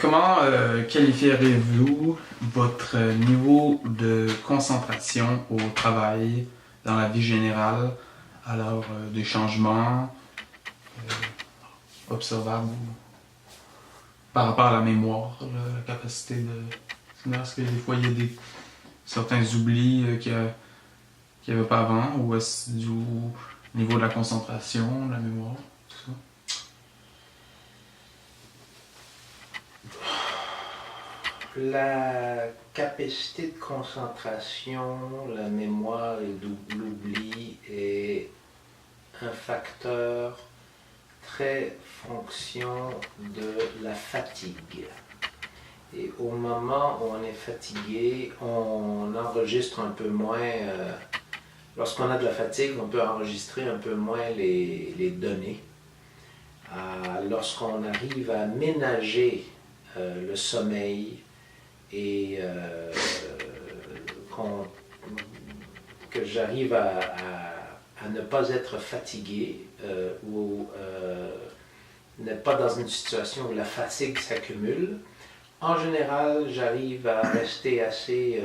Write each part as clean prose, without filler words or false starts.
Comment qualifieriez-vous votre niveau de concentration au travail dans la vie générale, alors des changements observables par rapport à la mémoire, là, la capacité de... Est-ce que des fois il y a certains oublis qu'il n'y avait pas avant, ou est-ce du niveau de la concentration, de la mémoire, tout ça? La capacité de concentration, la mémoire et l'oubli est un facteur très fonction de la fatigue. Et au moment où on est fatigué, on enregistre un peu moins. Lorsqu'on a de la fatigue, on peut enregistrer un peu moins les données. Lorsqu'on arrive à ménager le sommeil et que j'arrive à ne pas être fatigué ou n'être pas dans une situation où la fatigue s'accumule, en général, j'arrive à rester assez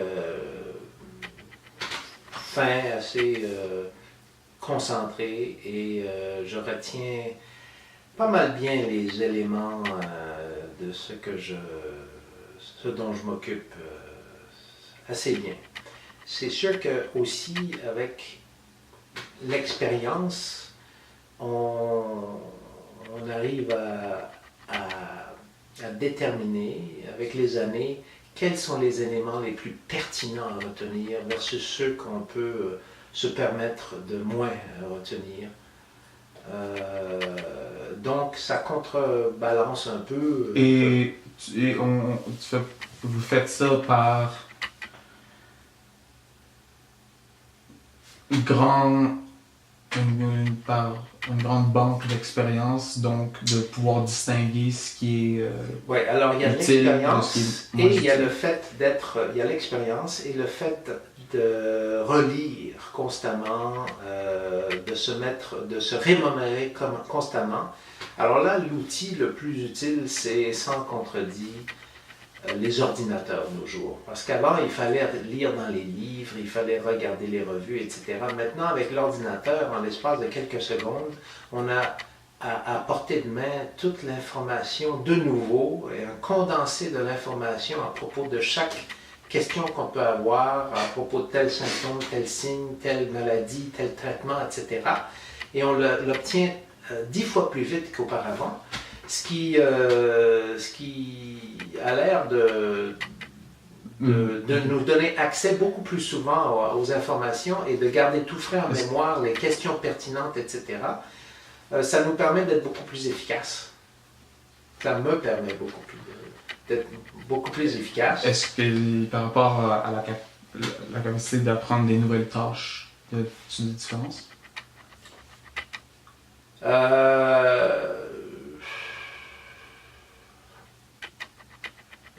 fin, assez concentré et je retiens pas mal bien les éléments de ce dont je m'occupe assez bien. C'est sûr que aussi avec l'expérience, on arrive à déterminer avec les années quels sont les éléments les plus pertinents à retenir versus ceux qu'on peut se permettre de moins retenir. Donc ça contrebalance un peu. Vous faites ça par par une grande banque d'expérience, donc de pouvoir distinguer ce qui est oui, alors il y a l'expérience et il y a le fait il y a l'expérience et le fait de relire constamment, de se remémorer constamment. Alors là, l'outil le plus utile, c'est sans contredit les ordinateurs de nos jours. Parce qu'avant, il fallait lire dans les livres, il fallait regarder les revues, etc. Maintenant, avec l'ordinateur, en l'espace de quelques secondes, on a à portée de main toute l'information de nouveau, et un condensé de l'information à propos de chaque question qu'on peut avoir, à propos de tel symptôme, tel signe, telle maladie, tel traitement, etc. Et on l'obtient 10 fois plus vite qu'auparavant, ce qui a l'air de nous donner accès beaucoup plus souvent aux informations et de garder tout frais en mémoire, les questions pertinentes, etc. Ça nous permet d'être beaucoup plus efficaces. Ça me permet d'être beaucoup plus efficace. Est-ce que par rapport à la capacité d'apprendre des nouvelles tâches, y a-t-il des différences?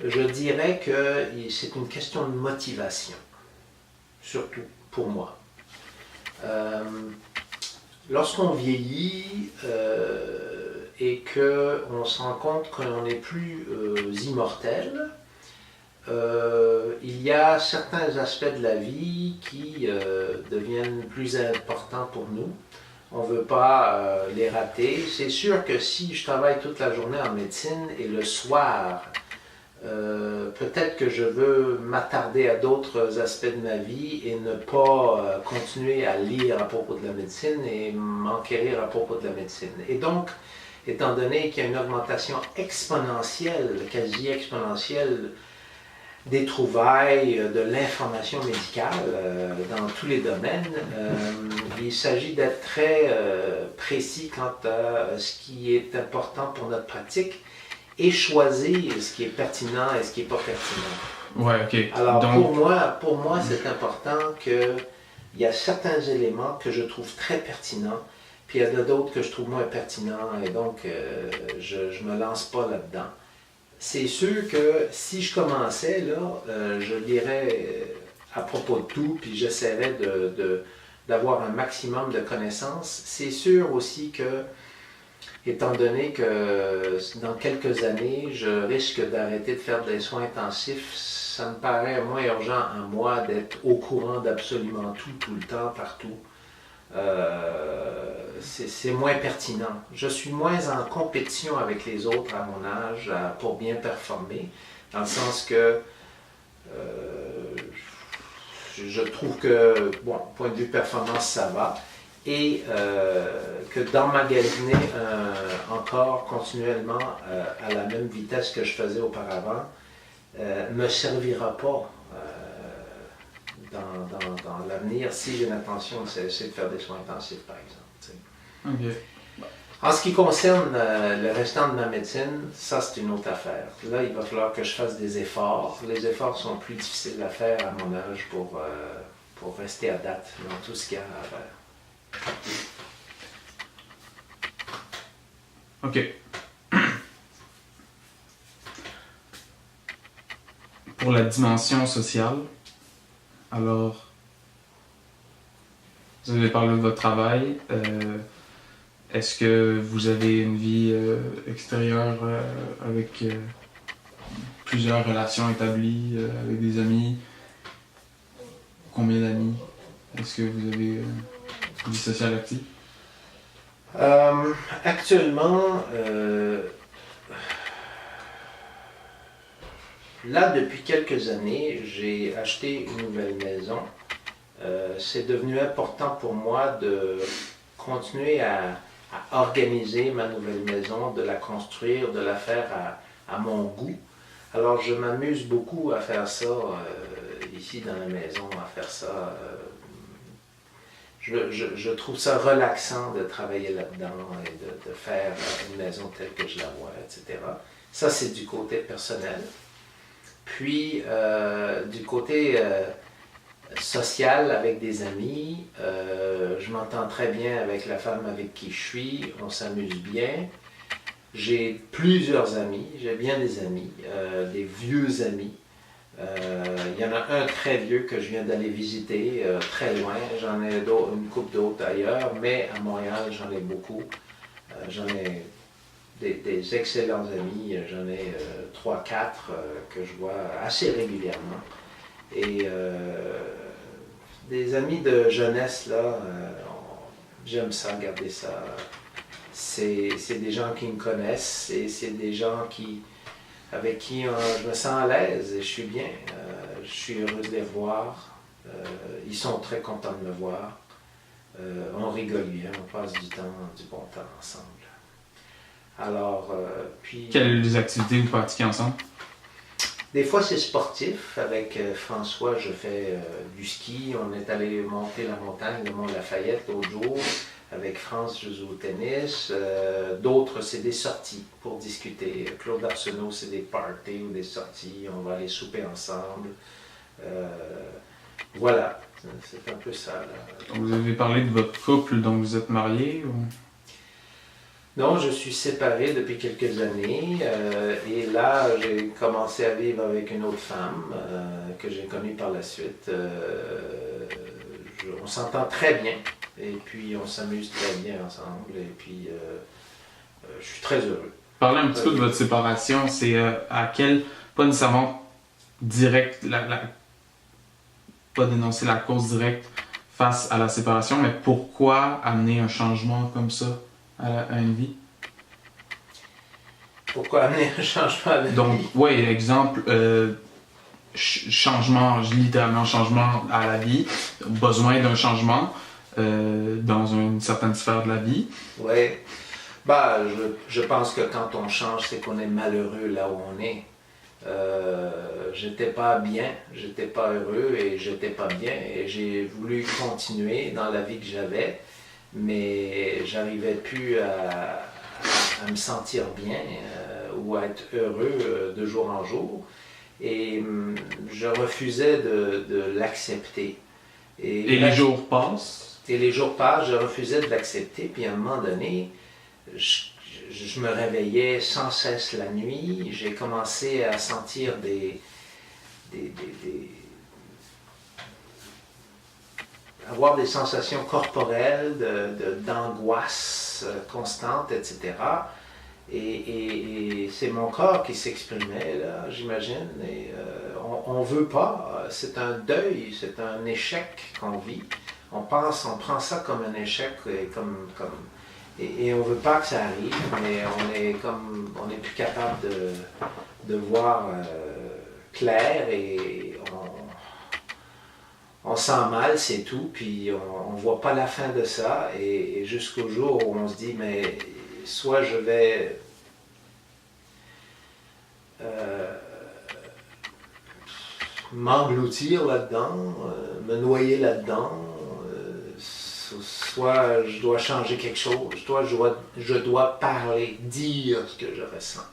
Je dirais que c'est une question de motivation, surtout pour moi. Lorsqu'on vieillit et qu'on se rend compte qu'on n'est plus immortel, il y a certains aspects de la vie qui deviennent plus importants pour nous. On ne veut pas les rater. C'est sûr que si je travaille toute la journée en médecine et le soir, peut-être que je veux m'attarder à d'autres aspects de ma vie et ne pas continuer à lire à propos de la médecine et m'enquérir à propos de la médecine. Et donc, étant donné qu'il y a une augmentation exponentielle, quasi exponentielle, des trouvailles, de l'information médicale dans tous les domaines, il s'agit d'être très précis quant à ce qui est important pour notre pratique et choisir ce qui est pertinent et ce qui n'est pas pertinent. Ouais, ok. Alors pour moi, c'est important qu'il y a certains éléments que je trouve très pertinents, puis il y en a d'autres que je trouve moins pertinents, et donc je ne me lance pas là-dedans. C'est sûr que si je commençais, là, je lirais à propos de tout, puis j'essaierais d'avoir un maximum de connaissances. C'est sûr aussi que étant donné que dans quelques années, je risque d'arrêter de faire des soins intensifs, ça me paraît moins urgent à moi d'être au courant d'absolument tout le temps, partout. C'est moins pertinent. Je suis moins en compétition avec les autres à mon âge pour bien performer, dans le sens que je trouve que, bon, point de vue performance, ça va, et que d'emmagasiner encore continuellement à la même vitesse que je faisais auparavant me servira pas dans l'avenir si j'ai l'intention c'est de faire des soins intensifs, par exemple. OK. En ce qui concerne le restant de ma médecine, ça c'est une autre affaire. Là, il va falloir que je fasse des efforts. Les efforts sont plus difficiles à faire à mon âge pour rester à date dans tout ce qu'il y a à faire. OK. Pour la dimension sociale, alors, vous avez parlé de votre travail. Est-ce que vous avez une vie extérieure avec plusieurs relations établies, avec des amis? Combien d'amis? Est-ce que vous avez une vie sociale active? Actuellement, là, depuis quelques années, j'ai acheté une nouvelle maison. C'est devenu important pour moi de continuer à organiser ma nouvelle maison, de la construire, de la faire à mon goût. Alors, je m'amuse beaucoup à faire ça ici dans la maison, à faire ça. Je trouve ça relaxant de travailler là-dedans et de faire une maison telle que je la vois, etc. Ça, c'est du côté personnel. Puis, du côté social, avec des amis, je m'entends très bien avec la femme avec qui je suis, on s'amuse bien. J'ai plusieurs amis, j'ai bien des amis, des vieux amis. Il y en a un très vieux que je viens d'aller visiter, très loin. J'en ai une couple d'autres ailleurs, mais à Montréal, j'en ai beaucoup. J'en ai des excellents amis, j'en ai 3-4 que je vois assez régulièrement. Et des amis de jeunesse, là, j'aime ça, garder ça. C'est des gens qui me connaissent, et c'est des gens avec qui je me sens à l'aise et je suis bien. Je suis heureux de les voir. Ils sont très contents de me voir. On rigole bien, on passe du bon temps ensemble. Alors, puis... Quelles activités vous pratiquez ensemble? Des fois, c'est sportif. Avec François, je fais du ski. On est allé monter la montagne, le Mont Lafayette, l'autre jour. Avec France, je joue au tennis. D'autres, c'est des sorties pour discuter. Claude Arsenault, c'est des parties ou des sorties. On va aller souper ensemble. Voilà, c'est un peu ça. Là. Vous avez parlé de votre couple, donc vous êtes marié? Ou... Non, je suis séparé depuis quelques années. Et là, j'ai commencé à vivre avec une autre femme que j'ai connue par la suite. On s'entend très bien. Et puis, on s'amuse très bien ensemble. Et puis, je suis très heureux. Parlez un petit peu de votre séparation. C'est à quel... Pas nécessairement direct, pas dénoncer la cause directe face à la séparation, mais pourquoi amener un changement comme ça à une vie? Pourquoi amener un changement à la vie? Donc, oui, exemple... changement, littéralement changement à la vie, besoin d'un changement dans une certaine sphère de la vie. Oui, bah, je pense que quand on change, c'est qu'on est malheureux là où on est. J'étais pas bien, j'étais pas heureux et j'étais pas bien et j'ai voulu continuer dans la vie que j'avais, mais j'arrivais plus à me sentir bien ou à être heureux de jour en jour. Et je refusais de l'accepter. Et les jours passent? Et les jours passent, je refusais de l'accepter. Puis à un moment donné, je me réveillais sans cesse la nuit. J'ai commencé à sentir avoir des sensations corporelles, d'angoisse constante, etc. Et c'est mon corps qui s'exprimait, là, j'imagine. Et on ne veut pas. C'est un deuil, c'est un échec qu'on vit. On prend ça comme un échec et on ne veut pas que ça arrive, mais on est plus capable de voir clair et on sent mal, c'est tout, puis on ne voit pas la fin de ça, et jusqu'au jour où on se dit, mais soit je vais m'engloutir là-dedans, me noyer là-dedans, soit je dois changer quelque chose, soit je dois parler, dire ce que je ressens.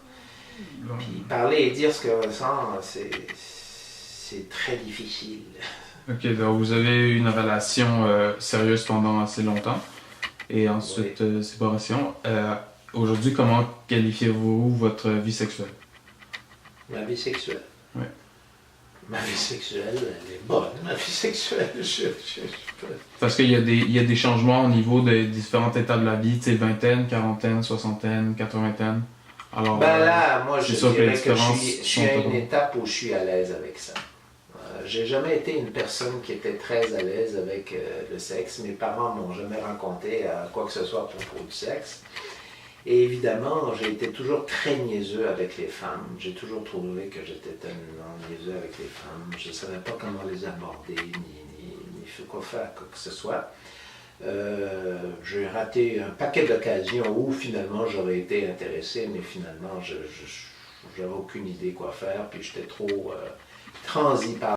Puis parler et dire ce que je ressens, c'est très difficile. Ok, donc vous avez eu une relation sérieuse pendant assez longtemps et ensuite séparation. Aujourd'hui, comment qualifiez-vous votre vie sexuelle? Ma vie sexuelle? Oui. Ma vie sexuelle, elle est bonne, ma vie sexuelle. Parce qu'il y a des changements au niveau des différents états de la vie, tu sais, vingtaine, quarantaine, soixantaine, quatre-vingtaine. Alors, là, moi, je dirais que je suis à une pas... étape où je suis à l'aise avec ça. J'ai jamais été une personne qui était très à l'aise avec le sexe. Mes parents m'ont jamais raconté quoi que ce soit à propos du sexe. Et évidemment, j'ai été toujours très niaiseux avec les femmes. J'ai toujours trouvé que j'étais tellement niaiseux avec les femmes. Je ne savais pas comment les aborder, ni quoi faire, quoi que ce soit. J'ai raté un paquet d'occasions où finalement j'aurais été intéressé, mais finalement, je n'avais aucune idée quoi faire, puis j'étais trop transi par